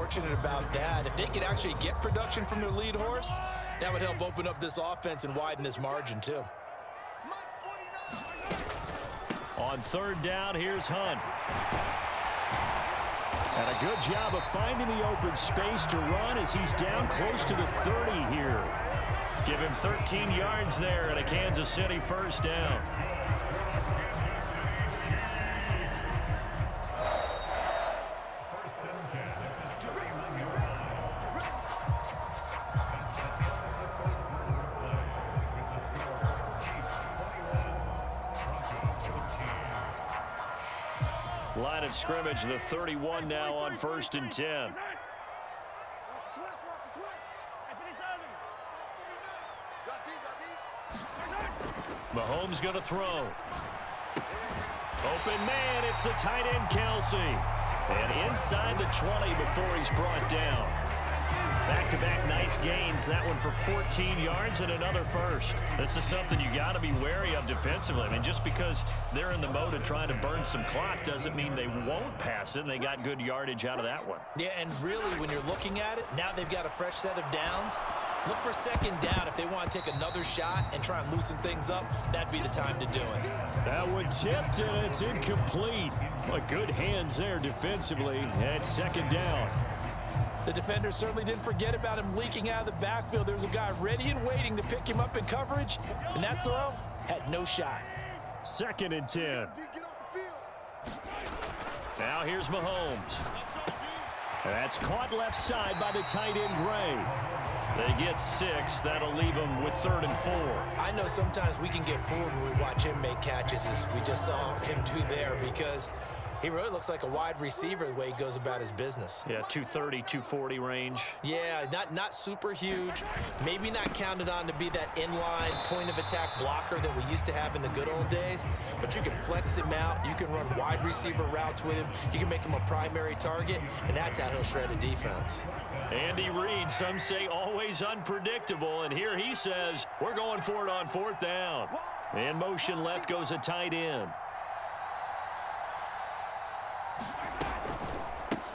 fortunate about that. If they could actually get production from their lead horse, that would help open up this offense and widen this margin too. On third down, here's Hunt. And a good job of finding the open space to run as he's down close to the 30 here. Give him 13 yards there and a Kansas City first down. Line of scrimmage, the 31 now on 1st and 10. Mahomes going to throw. Open man, it's the tight end Kelsey. And inside the 20 before he's brought down. Back-to-back nice gains, that one for 14 yards and another first. This is something you got to be wary of defensively. I mean, just because they're in the mode of trying to burn some clock doesn't mean they won't pass it, and they got good yardage out of that one. Yeah, and really, when you're looking at it, now they've got a fresh set of downs. Look for second down. If they want to take another shot and try and loosen things up, that'd be the time to do it. That one tipped, and it's incomplete. But good hands there defensively at second down. The defenders certainly didn't forget about him leaking out of the backfield. There was a guy ready and waiting to pick him up in coverage, and that throw had no shot. 2nd and 10. Now here's Mahomes. That's caught left side by the tight end Gray. They get 6. That'll leave them with 3rd and 4. I know sometimes we can get fooled when we watch him make catches, as we just saw him do there, because he really looks like a wide receiver the way he goes about his business. Yeah, 230, 240 range. Yeah, not super huge. Maybe not counted on to be that inline point-of-attack blocker that we used to have in the good old days. But you can flex him out. You can run wide receiver routes with him. You can make him a primary target, and that's how he'll shred a defense. Andy Reid, some say always unpredictable, and here he says, we're going for it on 4th down. In motion left goes a tight end.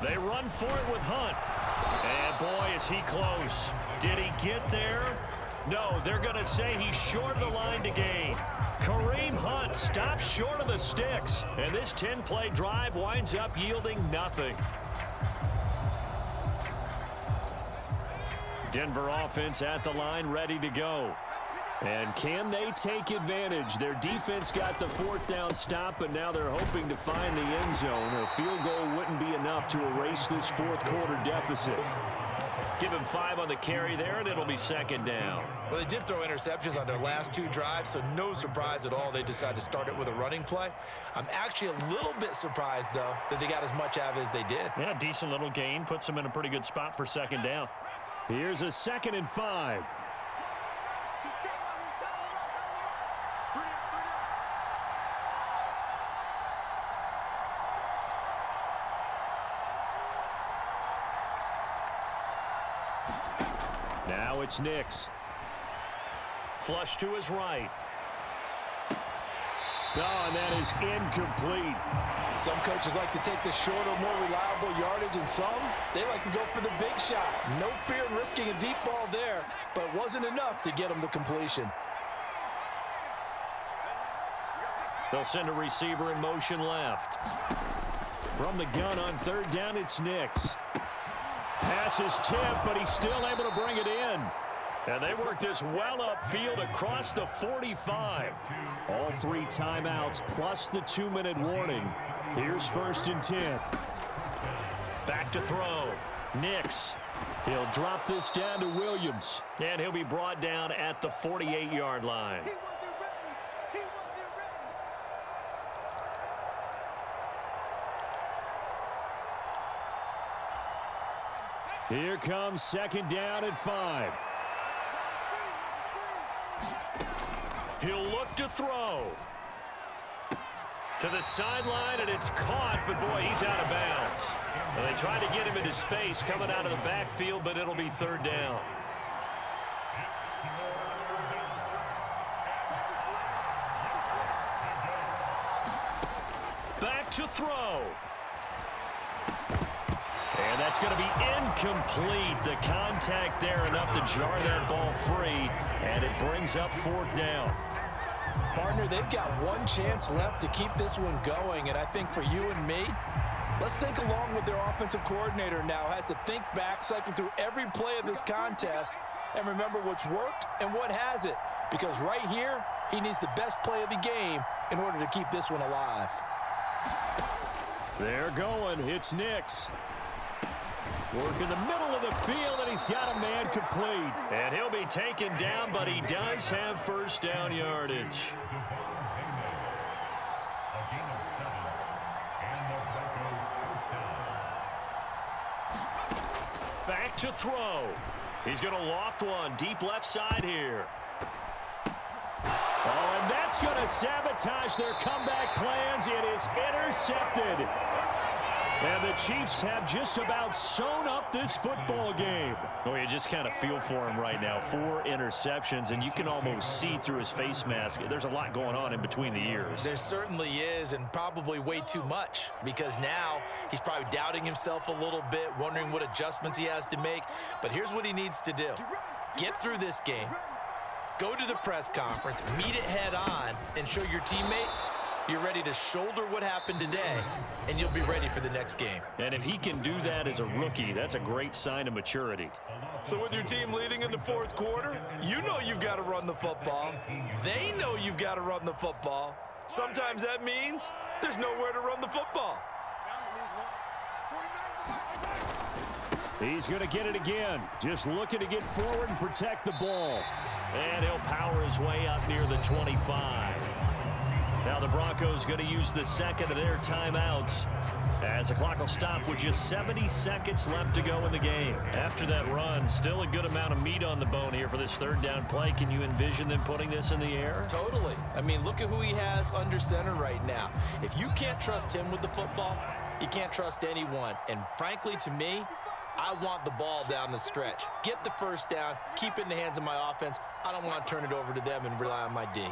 They run for it with Hunt. And boy, is he close. Did he get there? No, they're going to say he's short of the line to gain. Kareem Hunt stops short of the sticks. And this 10-play drive winds up yielding nothing. Denver offense at the line, ready to go. And can they take advantage? Their defense got the 4th down stop, but now they're hoping to find the end zone. A field goal wouldn't be enough to erase this 4th quarter deficit. Give him 5 on the carry there, and it'll be 2nd down. Well, they did throw interceptions on their last 2 drives, so no surprise at all they decided to start it with a running play. I'm actually a little bit surprised, though, that they got as much out of it as they did. Yeah, decent little gain. Puts them in a pretty good spot for 2nd down. Here's a 2nd and 5. Now it's Nix. Flush to his right. Oh, and that is incomplete. Some coaches like to take the shorter, more reliable yardage, and some, they like to go for the big shot. No fear in risking a deep ball there, but it wasn't enough to get them to completion. They'll send a receiver in motion left. From the gun on 3rd down, it's Nix. Pass is tipped, but he's still able to bring it in. And they work this well upfield across the 45. All 3 timeouts plus the 2-minute warning. Here's 1st and 10. Back to throw. Nix. He'll drop this down to Williams. And he'll be brought down at the 48-yard line. Here comes 2nd down at 5. He'll look to throw. To the sideline, and it's caught, but boy, he's out of bounds. And they try to get him into space coming out of the backfield, but it'll be 3rd down. Back to throw. And That's going to be incomplete. The contact there enough to jar that ball free, and it brings up fourth down. Partner, they've got one chance left to keep this one going, and I think for you and me, let's think along with their offensive coordinator now. Has to think back, cycle through every play of this contest, and remember what's worked and what hasn't. Because right here, he needs the best play of the game in order to keep this one alive. They're going. It's Nix. Work in the middle of the field, and he's got a man complete. And he'll be taken down, but he does have first down yardage. Back to throw. He's going to loft one deep left side here. Oh, and that's going to sabotage their comeback plans. It is intercepted. And the Chiefs have just about sewn up this football game. Oh, you just kind of feel for him right now. 4 interceptions, and you can almost see through his face mask. There's a lot going on in between the ears. There certainly is, and probably way too much, because now he's probably doubting himself a little bit, wondering what adjustments he has to make. But here's what he needs to do. Get through this game, go to the press conference, meet it head on, and show your teammates you're ready to shoulder what happened today, and you'll be ready for the next game. And if he can do that as a rookie, that's a great sign of maturity. So with your team leading in the fourth quarter, you know you've got to run the football. They know you've got to run the football. Sometimes that means there's nowhere to run the football. He's going to get it again. Just looking to get forward and protect the ball. And he'll power his way up near the 25. Now the Broncos going to use the second of their timeouts as the clock will stop with just 70 seconds left to go in the game. After that run, still a good amount of meat on the bone here for this third down play. Can you envision them putting this in the air? Totally. I mean, look at who he has under center right now. If you can't trust him with the football, you can't trust anyone. And frankly, to me, I want the ball down the stretch. Get the first down, keep it in the hands of my offense. I don't want to turn it over to them and rely on my D.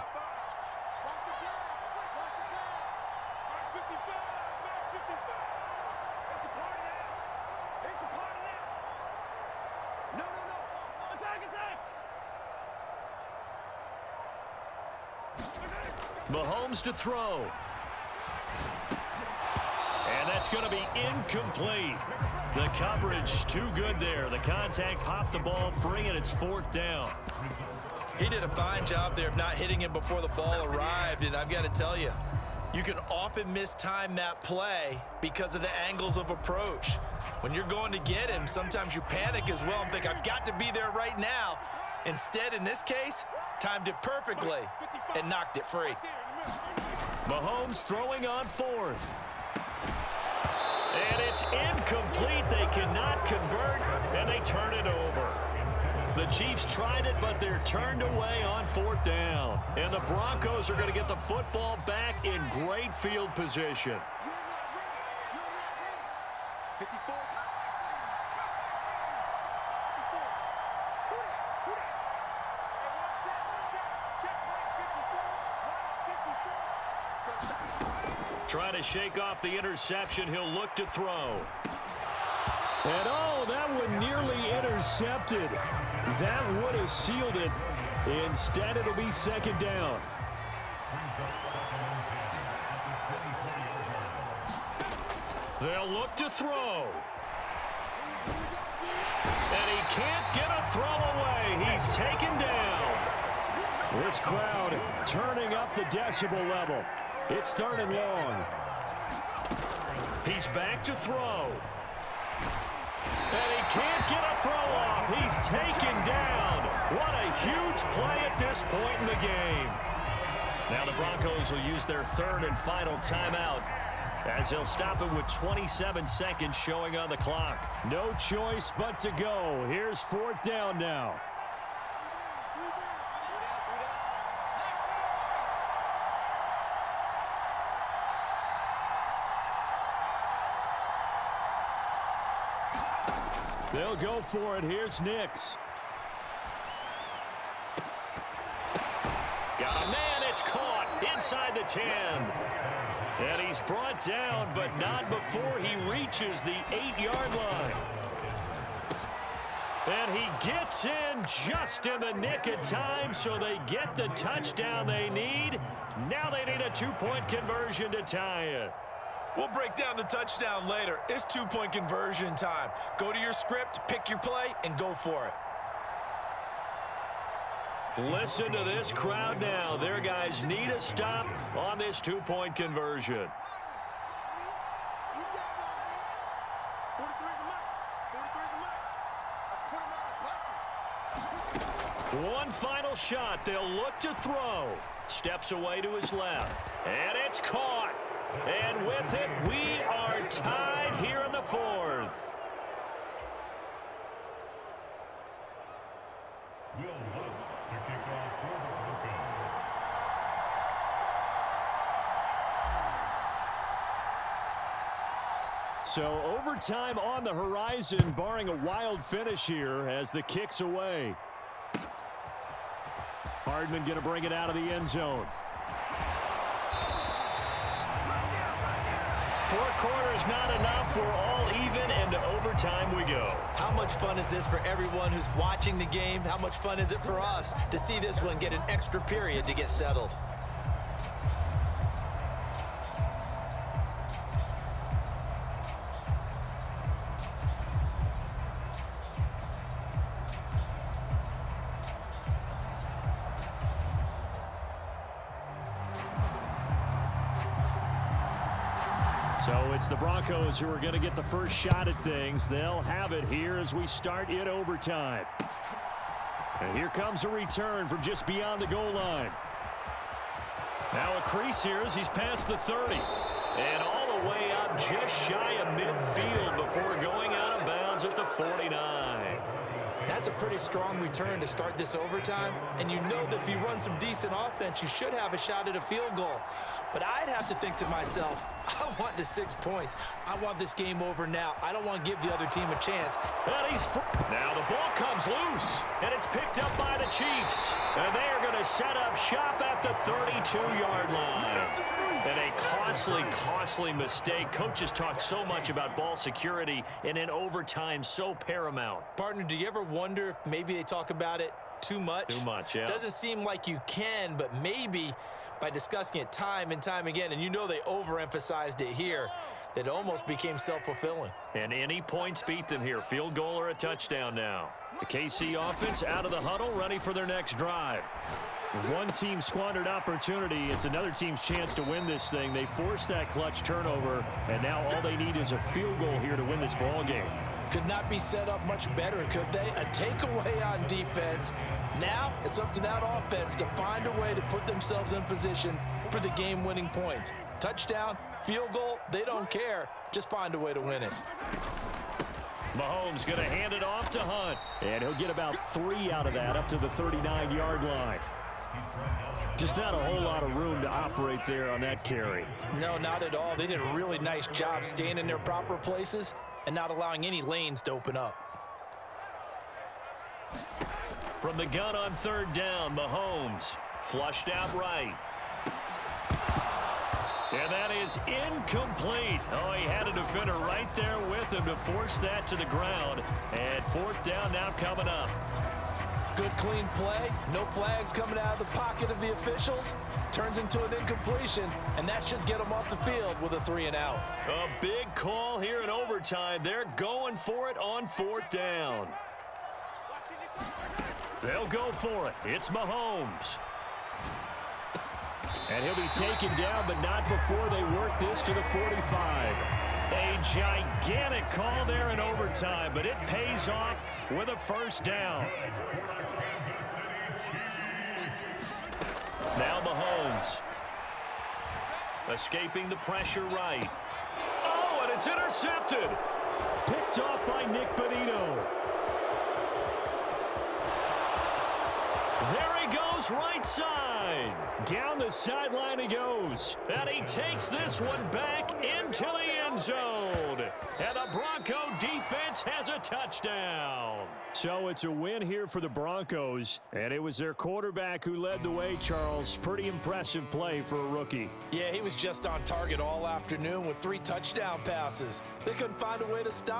Mahomes to throw. And that's going to be incomplete. The coverage too good there. The contact popped the ball free, and it's fourth down. He did a fine job there of not hitting him before the ball arrived, and I've got to tell you, you can often mistime that play because of the angles of approach. When you're going to get him, sometimes you panic as well and think, I've got to be there right now. Instead, in this case, timed it perfectly and knocked it free. Mahomes throwing on fourth. And it's incomplete. They cannot convert, and they turn it over. The Chiefs tried it, but they're turned away on fourth down. And the Broncos are going to get the football back in great field position. Trying to shake off the interception. He'll look to throw. And oh, that one nearly intercepted. That would have sealed it. Instead, it'll be second down. They'll look to throw. And he can't get a throw away. He's taken down. This crowd turning up the decibel level. It's third and long. He's back to throw. And he can't get a throw off. He's taken down. What a huge play at this point in the game. Now the Broncos will use their third and final timeout as they'll stop it with 27 seconds showing on the clock. No choice but to go. Here's fourth down now. They'll go for it. Here's Nix. Got a man. It's caught inside the 10. And he's brought down, but not before he reaches the 8-yard line. And he gets in just in the nick of time, so they get the touchdown they need. Now they need a 2-point conversion to tie it. We'll break down the touchdown later. It's 2-point conversion time. Go to your script, pick your play, and go for it. Listen to this crowd now. Their guys need a stop on this 2-point conversion. One final shot. They'll look to throw. Steps away to his left. And it's caught. And with it, we are tied here in the 4th. So overtime on the horizon, barring a wild finish here as the kick's away. Hardman going to bring it out of the end zone. 4 quarters not enough. We're all even, and to overtime we go. How much fun is this for everyone who's watching the game? How much fun is it for us to see this one get an extra period to get settled? So it's the Broncos who are going to get the first shot at things. They'll have it here as we start in overtime. And here comes a return from just beyond the goal line. Now a crease here as he's past the 30. And all the way up just shy of midfield before going out of bounds at the 49. That's a pretty strong return to start this overtime. And you know that if you run some decent offense, you should have a shot at a field goal. But I'd have to think to myself, I want the 6 points. I want this game over now. I don't want to give the other team a chance. And now the ball comes loose, and it's picked up by the Chiefs. And they are going to set up shop at the 32-yard line. And a costly mistake. Coaches talk so much about ball security, and in overtime, so paramount. Partner, do you ever wonder if maybe they talk about it too much? Too much, yeah. Doesn't seem like you can, but maybe by discussing it time and time again, and you know they overemphasized it here, that it almost became self-fulfilling. And any points beat them here. Field goal or a touchdown now. The KC offense out of the huddle, ready for their next drive. One team squandered opportunity. It's another team's chance to win this thing. They forced that clutch turnover, and now all they need is a field goal here to win this ball game. Could not be set up much better, could they? A takeaway on defense. Now it's up to that offense to find a way to put themselves in position for the game-winning points. Touchdown, field goal, they don't care. Just find a way to win it. Mahomes going to hand it off to Hunt. And he'll get about 3 out of that up to the 39-yard line. Just not a whole lot of room to operate there on that carry. No, not at all. They did a really nice job staying in their proper places and not allowing any lanes to open up. From the gun on 3rd down, Mahomes flushed out right. And that is incomplete. Oh, he had a defender right there with him to force that to the ground. And 4th down now coming up. Good clean play. No flags coming out of the pocket of the officials. Turns into an incompletion, and that should get them off the field with a 3 and out. A big call here in overtime. They're going for it on 4th down. They'll go for it. It's Mahomes. And he'll be taken down, but not before they work this to the 45. A gigantic call there in overtime, but it pays off with a 1st down. Now Mahomes. Escaping the pressure right. Oh, and it's intercepted. Picked off by Nick Bonito. There he goes, right side. Down the sideline he goes. And he takes this one back into the end zone. field. And the Bronco defense has a touchdown. So it's a win here for the Broncos, and it was their quarterback who led the way, Charles. Pretty impressive play for a rookie. Yeah, he was just on target all afternoon with 3 touchdown passes. They couldn't find a way to stop